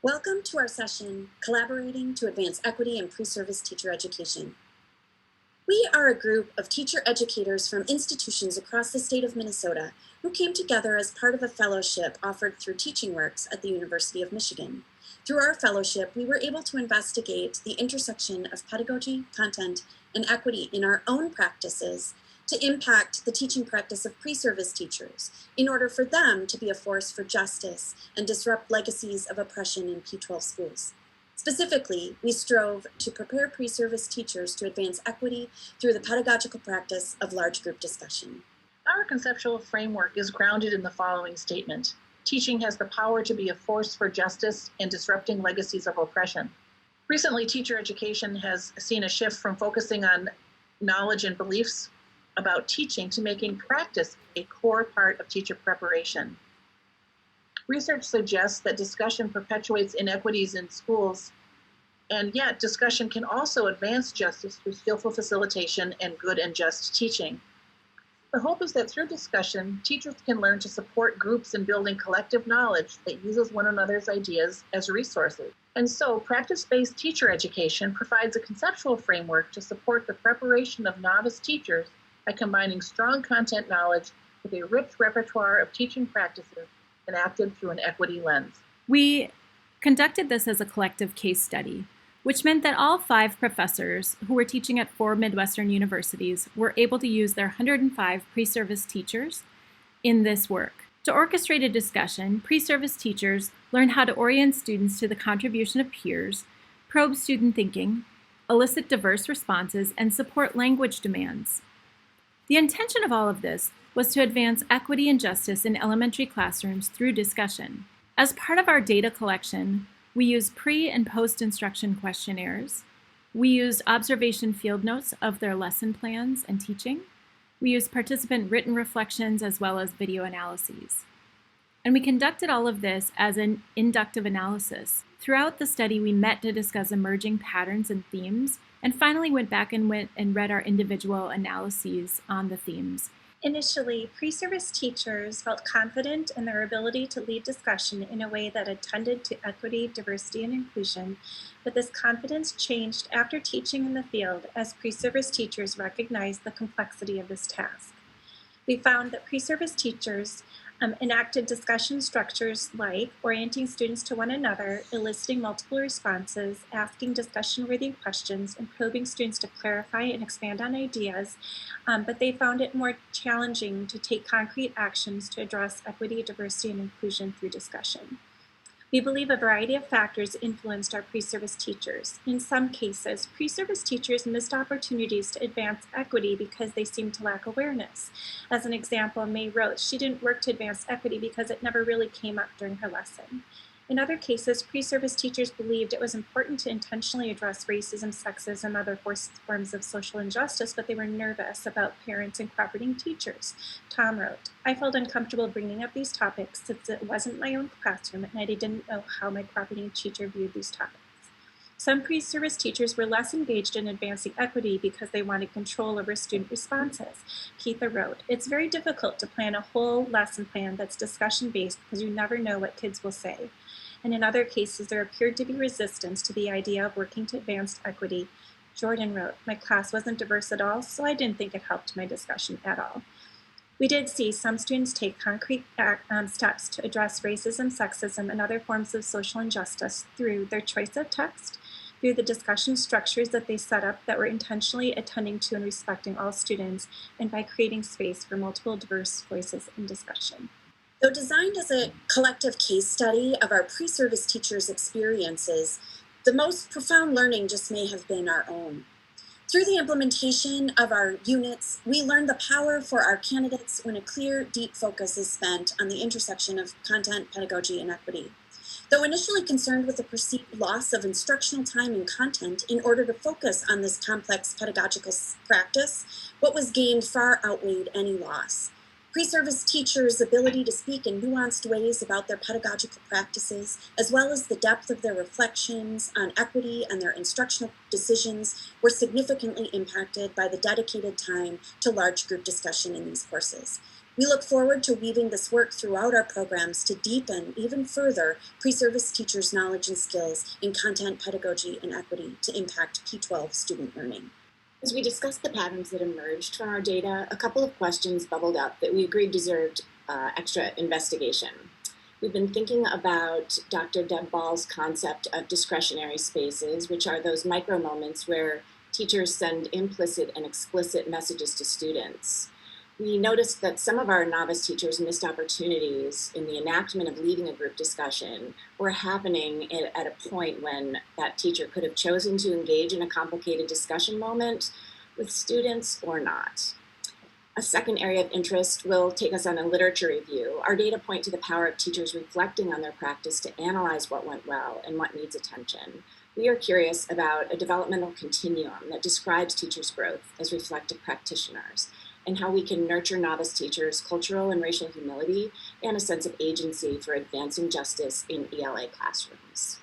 Welcome to our session, Collaborating to Advance Equity in Pre-Service Teacher Education. We are a group of teacher educators from institutions across the state of Minnesota who came together as part of a fellowship offered through Teaching Works at the University of Michigan. Through our fellowship, we were able to investigate the intersection of pedagogy, content, and equity in our own practices to impact the teaching practice of pre-service teachers in order for them to be a force for justice and disrupt legacies of oppression in P-12 schools. Specifically, we strove to prepare pre-service teachers to advance equity through the pedagogical practice of large group discussion. Our conceptual framework is grounded in the following statement. Teaching has the power to be a force for justice and disrupting legacies of oppression. Recently, teacher education has seen a shift from focusing on knowledge and beliefs about teaching to making practice a core part of teacher preparation. Research suggests that discussion perpetuates inequities in schools, and yet discussion can also advance justice through skillful facilitation and good and just teaching. The hope is that through discussion, teachers can learn to support groups in building collective knowledge that uses one another's ideas as resources. And so, practice-based teacher education provides a conceptual framework to support the preparation of novice teachers by combining strong content knowledge with a rich repertoire of teaching practices enacted through an equity lens. We conducted this as a collective case study, which meant that all 5 professors who were teaching at 4 Midwestern universities were able to use their 105 pre-service teachers in this work. To orchestrate a discussion, pre-service teachers learned how to orient students to the contribution of peers, probe student thinking, elicit diverse responses, and support language demands. The intention of all of this was to advance equity and justice in elementary classrooms through discussion. As part of our data collection, we used pre- and post-instruction questionnaires. We used observation field notes of their lesson plans and teaching. We used participant written reflections as well as video analyses. And we conducted all of this as an inductive analysis. Throughout the study, we met to discuss emerging patterns and themes, and finally went back and read our individual analyses on the themes. Initially, pre-service teachers felt confident in their ability to lead discussion in a way that attended to equity, diversity, and inclusion, but this confidence changed after teaching in the field as pre-service teachers recognized the complexity of this task. We found that pre-service teachers enacted discussion structures like orienting students to one another, eliciting multiple responses, asking discussion-worthy questions, and probing students to clarify and expand on ideas, but they found it more challenging to take concrete actions to address equity, diversity, and inclusion through discussion. We believe a variety of factors influenced our pre-service teachers. In some cases, pre-service teachers missed opportunities to advance equity because they seemed to lack awareness. As an example, May wrote, she didn't work to advance equity because it never really came up during her lesson. In other cases, pre-service teachers believed it was important to intentionally address racism, sexism, and other forms of social injustice, but they were nervous about parents and cooperating teachers. Tom wrote, I felt uncomfortable bringing up these topics since it wasn't my own classroom and I didn't know how my cooperating teacher viewed these topics. Some pre-service teachers were less engaged in advancing equity because they wanted control over student responses. Keitha wrote, it's very difficult to plan a whole lesson plan that's discussion-based because you never know what kids will say. And in other cases, there appeared to be resistance to the idea of working to advance equity. Jordan wrote, my class wasn't diverse at all, so I didn't think it helped my discussion at all. We did see some students take concrete steps to address racism, sexism, and other forms of social injustice through their choice of text, through the discussion structures that they set up that were intentionally attending to and respecting all students, and by creating space for multiple diverse voices in discussion. Though designed as a collective case study of our pre-service teachers' experiences, the most profound learning just may have been our own. Through the implementation of our units, we learned the power for our candidates when a clear, deep focus is spent on the intersection of content, pedagogy, and equity. Though initially concerned with the perceived loss of instructional time and content in order to focus on this complex pedagogical practice, what was gained far outweighed any loss. Pre-service teachers' ability to speak in nuanced ways about their pedagogical practices, as well as the depth of their reflections on equity and their instructional decisions, were significantly impacted by the dedicated time to large group discussion in these courses. We look forward to weaving this work throughout our programs to deepen even further pre-service teachers' knowledge and skills in content pedagogy and equity to impact P-12 student learning. As we discussed the patterns that emerged from our data, a couple of questions bubbled up that we agreed deserved extra investigation. We've been thinking about Dr. Deb Ball's concept of discretionary spaces, which are those micro moments where teachers send implicit and explicit messages to students. We noticed that some of our novice teachers missed opportunities in the enactment of leading a group discussion or happening at a point when that teacher could have chosen to engage in a complicated discussion moment with students or not. A second area of interest will take us on a literature review. Our data point to the power of teachers reflecting on their practice to analyze what went well and what needs attention. We are curious about a developmental continuum that describes teachers' growth as reflective practitioners, and how we can nurture novice teachers' cultural and racial humility and a sense of agency for advancing justice in ELA classrooms.